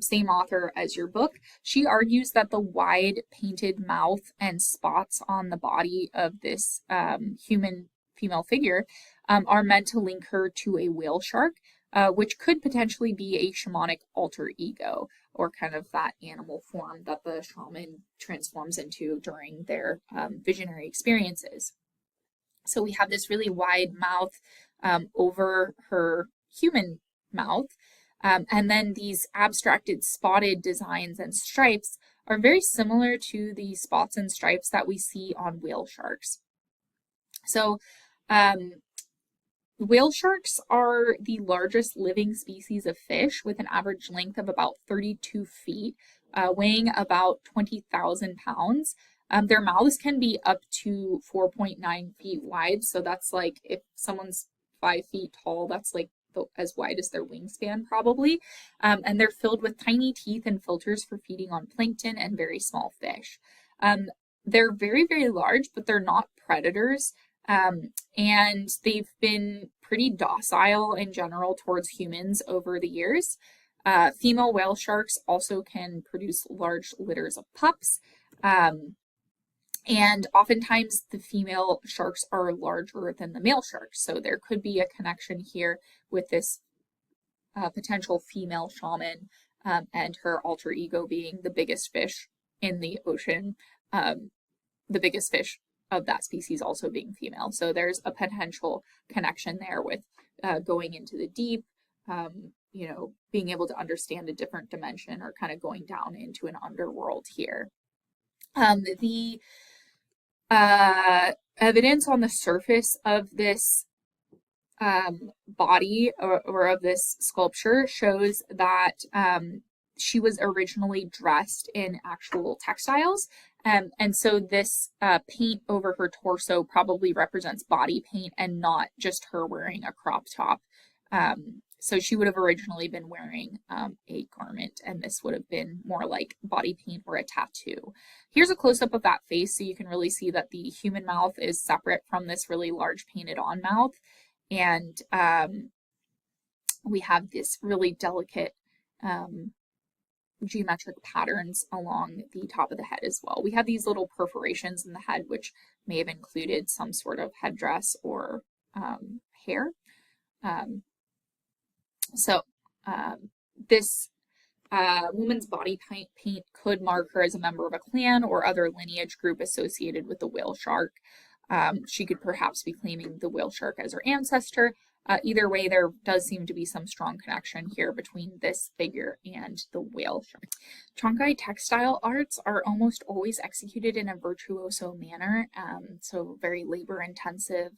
same author as your book, she argues that the wide painted mouth and spots on the body of this human female figure are meant to link her to a whale shark, which could potentially be a shamanic alter ego, or kind of that animal form that the shaman transforms into during their visionary experiences. So we have this really wide mouth over her human mouth, and then these abstracted spotted designs and stripes are very similar to the spots and stripes that we see on whale sharks. So whale sharks are the largest living species of fish, with an average length of about 32 feet, weighing about 20,000 pounds. Their mouths can be up to 4.9 feet wide, so that's like if someone's 5 feet tall, that's like as wide as their wingspan probably. And they're filled with tiny teeth and filters for feeding on plankton and very small fish. They're very, very large, but they're not predators. And they've been pretty docile in general towards humans over the years. Female whale sharks also can produce large litters of pups. And oftentimes the female sharks are larger than the male sharks. So there could be a connection here with this potential female shaman and her alter ego being the biggest fish in the ocean, the biggest fish of that species also being female. So there's a potential connection there with going into the deep, you know, being able to understand a different dimension or kind of going down into an underworld here. The evidence on the surface of this body or of this sculpture shows that she was originally dressed in actual textiles. And so this paint over her torso probably represents body paint and not just her wearing a crop top. So she would have originally been wearing a garment, and this would have been more like body paint or a tattoo. Here's a close-up of that face so you can really see that the human mouth is separate from this really large painted on mouth. And we have this really delicate geometric patterns along the top of the head as well. We have these little perforations in the head, which may have included some sort of headdress or hair. This woman's body paint could mark her as a member of a clan or other lineage group associated with the whale shark. She could perhaps be claiming the whale shark as her ancestor. Either way, there does seem to be some strong connection here between this figure and the whale shark. Chancay textile arts are almost always executed in a virtuoso manner, so very labor intensive,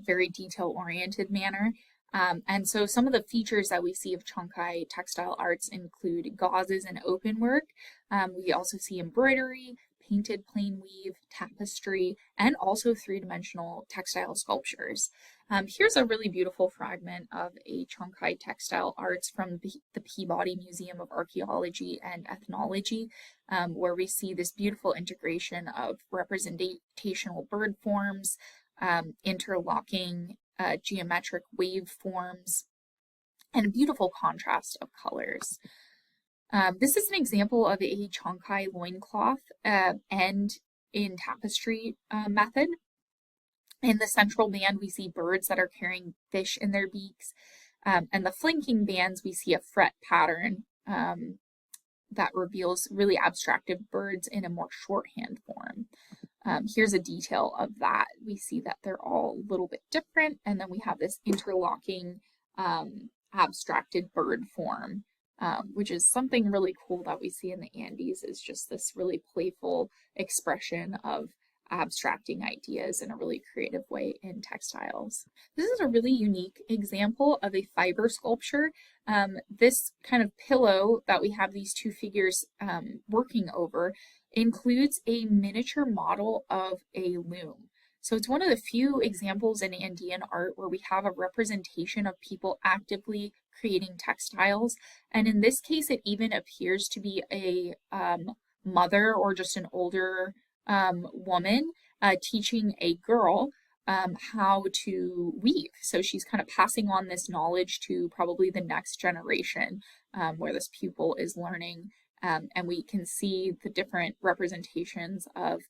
very detail oriented manner. And so some of the features that we see of Chancay textile arts include gauzes and open work. We also see embroidery, painted plain weave, tapestry, and also three-dimensional textile sculptures. Here's a really beautiful fragment of a Chancay textile arts from the Peabody Museum of Archaeology and Ethnology, where we see this beautiful integration of representational bird forms, interlocking geometric wave forms, and a beautiful contrast of colors. This is an example of a Chancay loincloth and in tapestry method. In the central band, we see birds that are carrying fish in their beaks, and the flanking bands, we see a fret pattern that reveals really abstracted birds in a more shorthand form. Here's a detail of that. We see that they're all a little bit different, and then we have this interlocking abstracted bird form, which is something really cool that we see in the Andes, is just this really playful expression of abstracting ideas in a really creative way in textiles. This is a really unique example of a fiber sculpture. This kind of pillow that we have these two figures working over includes a miniature model of a loom. So it's one of the few examples in Andean art where we have a representation of people actively creating textiles. And in this case, it even appears to be a mother or just an older woman teaching a girl how to weave. So she's kind of passing on this knowledge to probably the next generation where this pupil is learning. And we can see the different representations of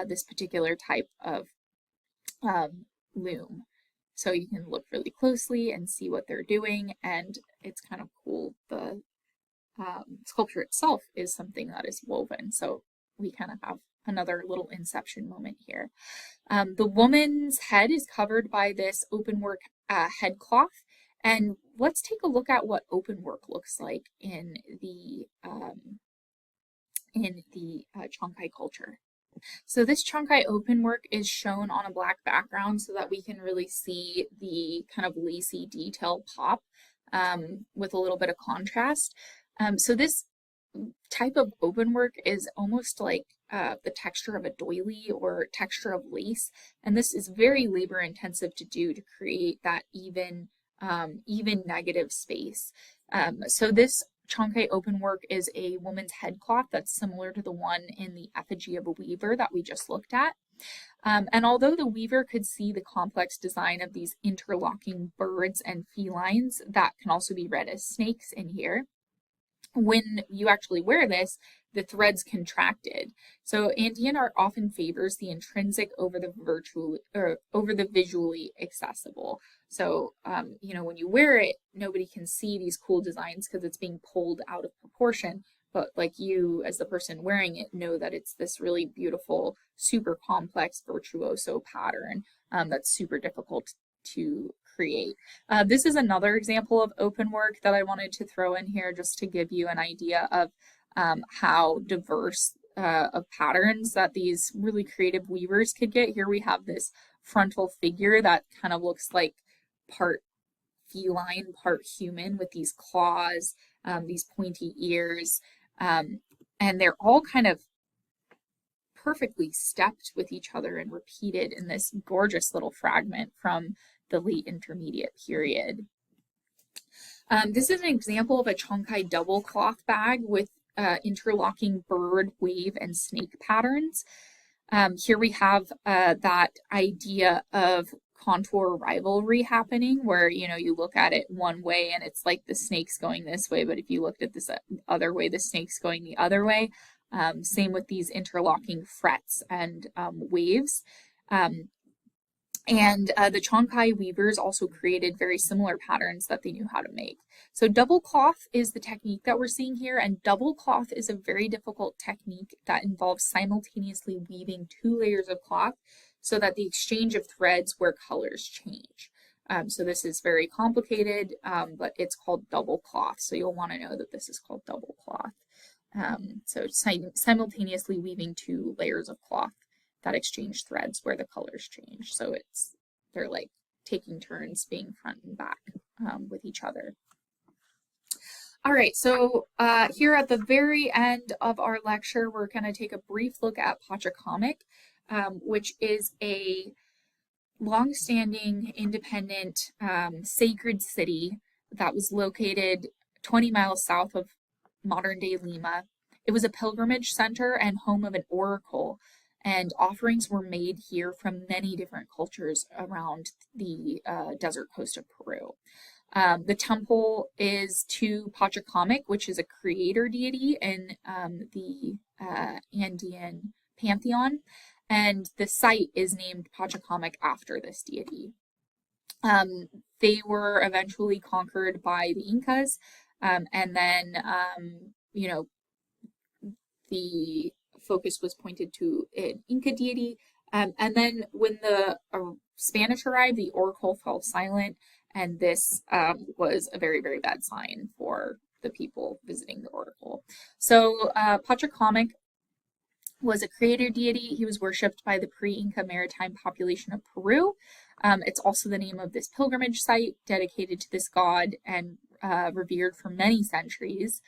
this particular type of loom. So you can look really closely and see what they're doing, and it's kind of cool. The sculpture itself is something that is woven, so we kind of have another little inception moment here. The woman's head is covered by this open work head cloth, and let's take a look at what open work looks like in the Chancay culture. So this Chancay open work is shown on a black background so that we can really see the kind of lacy detail pop with a little bit of contrast. So this type of open work is almost like the texture of a doily or texture of lace, and this is very labor intensive to do to create that even negative space. So this Chancay openwork is a woman's headcloth that's similar to the one in the effigy of a weaver that we just looked at. And although the weaver could see the complex design of these interlocking birds and felines that can also be read as snakes in here, when you actually wear this, the threads contracted. So Andean art often favors the intrinsic over the visually accessible. So when you wear it, nobody can see these cool designs because it's being pulled out of proportion. But like you, as the person wearing it, know that it's this really beautiful, super complex virtuoso pattern that's super difficult to create. This is another example of open work that I wanted to throw in here just to give you an idea of how diverse of patterns that these really creative weavers could get. Here we have this frontal figure that kind of looks like part feline, part human with these claws, these pointy ears, and they're all kind of perfectly stepped with each other and repeated in this gorgeous little fragment from the late intermediate period. This is an example of a Chancay double cloth bag with interlocking bird, wave, and snake patterns. Here we have that idea of contour rivalry happening where, you look at it one way and it's like the snake's going this way, but if you looked at this other way, the snake's going the other way. Same with these interlocking frets and waves. And the Chancay weavers also created very similar patterns that they knew how to make. So double cloth is the technique that we're seeing here, and double cloth is a very difficult technique that involves simultaneously weaving 2 layers of cloth so that the exchange of threads where colors change. So this is very complicated, but it's called double cloth. So you'll want to know that this is called double cloth. So simultaneously weaving 2 layers of cloth that exchange threads where the colors change. So they're like taking turns being front and back with each other. All right, so here at the very end of our lecture, we're going to take a brief look at Pachacamac, which is a long-standing, independent, sacred city that was located 20 miles south of modern-day Lima. It was a pilgrimage center and home of an oracle, and offerings were made here from many different cultures around the desert coast of Peru. The temple is to Pachacamac, which is a creator deity in the Andean pantheon, and the site is named Pachacamac after this deity. They were eventually conquered by the Incas, and then, the focus was pointed to an Inca deity. And then when the Spanish arrived, the oracle fell silent, and this was a very, very bad sign for the people visiting the oracle. So Pachacamac was a creator deity. He was worshipped by the pre-Inca maritime population of Peru. It's also the name of this pilgrimage site dedicated to this god and revered for many centuries.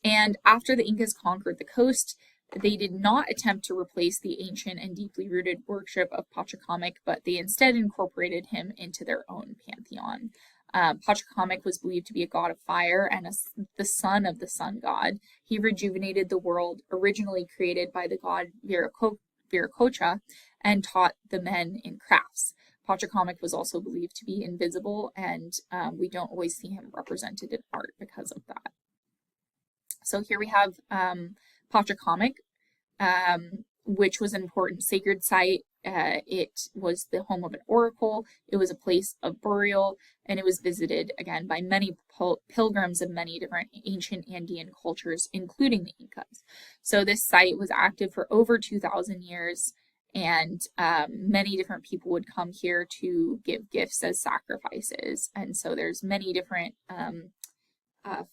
And after the Incas conquered the coast, they did not attempt to replace the ancient and deeply rooted worship of Pachacamac, but they instead incorporated him into their own pantheon. Pachacamac was believed to be a god of fire and the son of the sun god. He rejuvenated the world originally created by the god Viracocha and taught the men in crafts. Pachacamac was also believed to be invisible, and we don't always see him represented in art because of that. So here we have Pachacamac, which was an important sacred site. It was the home of an oracle. It was a place of burial, and it was visited again by many pilgrims of many different ancient Andean cultures, including the Incas. So this site was active for over 2,000 years, and many different people would come here to give gifts as sacrifices. And so there's many different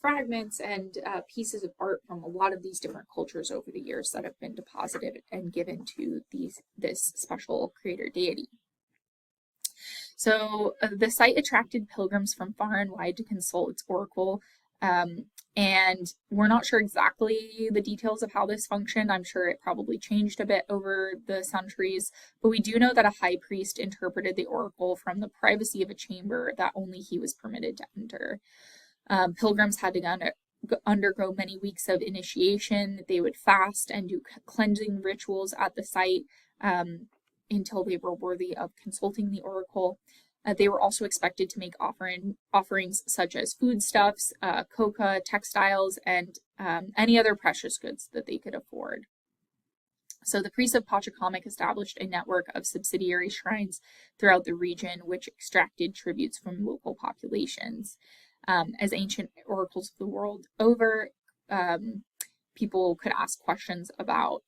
fragments and pieces of art from a lot of these different cultures over the years that have been deposited and given to this special creator deity. So the site attracted pilgrims from far and wide to consult its oracle, and we're not sure exactly the details of how this functioned. I'm sure it probably changed a bit over the centuries, but we do know that a high priest interpreted the oracle from the privacy of a chamber that only he was permitted to enter. Pilgrims had to undergo many weeks of initiation. They would fast and do cleansing rituals at the site until they were worthy of consulting the oracle. They were also expected to make offerings such as foodstuffs, coca, textiles, and any other precious goods that they could afford. So the priests of Pachacamac established a network of subsidiary shrines throughout the region, which extracted tributes from local populations. As ancient oracles of the world over, people could ask questions about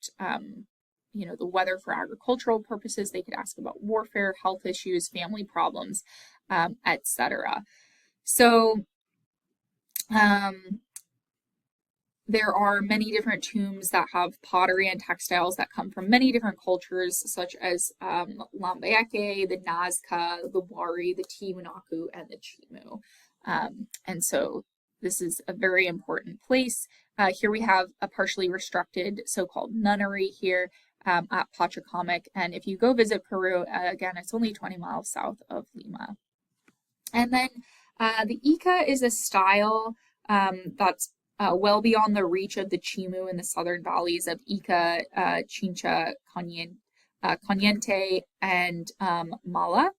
the weather for agricultural purposes. They could ask about warfare, health issues, family problems, etc. So there are many different tombs that have pottery and textiles that come from many different cultures, such as Lambayeque, the Nazca, the Wari, the Tiwanaku, and the Chimu. And so this is a very important place. Here we have a partially restricted so-called nunnery here at Pachacamac. And if you go visit Peru, again, it's only 20 miles south of Lima. And then the Inca is a style that's well beyond the reach of the Chimu in the southern valleys of Ica, Chincha, Coniente, and Mala.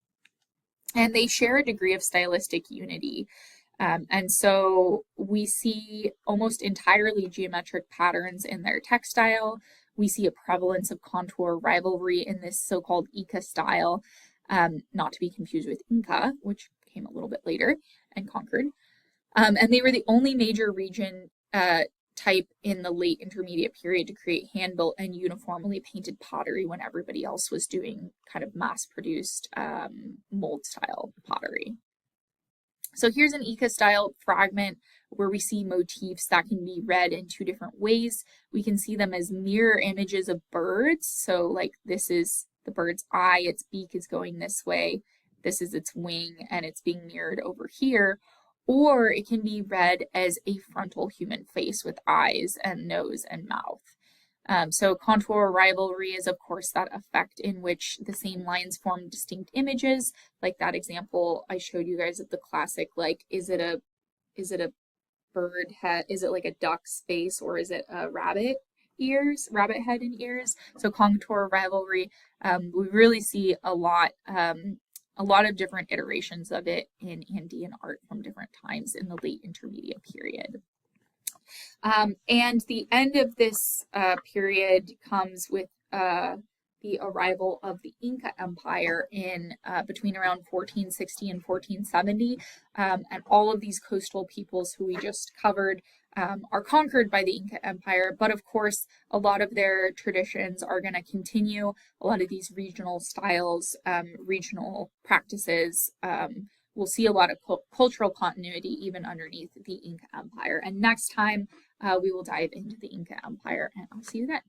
And they share a degree of stylistic unity. And so we see almost entirely geometric patterns in their textile. We see a prevalence of contour rivalry in this so-called Ica style, not to be confused with Inca, which came a little bit later and conquered. And they were the only major region type in the late intermediate period to create hand-built and uniformly painted pottery when everybody else was doing kind of mass-produced mold-style pottery. So here's an Inca style fragment where we see motifs that can be read in two different ways. We can see them as mirror images of birds. So like this is the bird's eye, its beak is going this way, this is its wing, and it's being mirrored over here. Or it can be read as a frontal human face with eyes and nose and mouth. So contour rivalry is, of course, that effect in which the same lines form distinct images, like that example I showed you guys of the classic, like, is it a bird head, is it like a duck's face, or is it a rabbit head and ears? So contour rivalry, we really see a lot of different iterations of it in Andean art from different times in the late intermediate period. And the end of this period comes with the arrival of the Inca Empire in between around 1460 and 1470. And all of these coastal peoples who we just covered are conquered by the Inca Empire, but of course, a lot of their traditions are going to continue. A lot of these regional styles, regional practices, we'll see a lot of cultural continuity even underneath the Inca Empire. And next time, we will dive into the Inca Empire, and I'll see you then.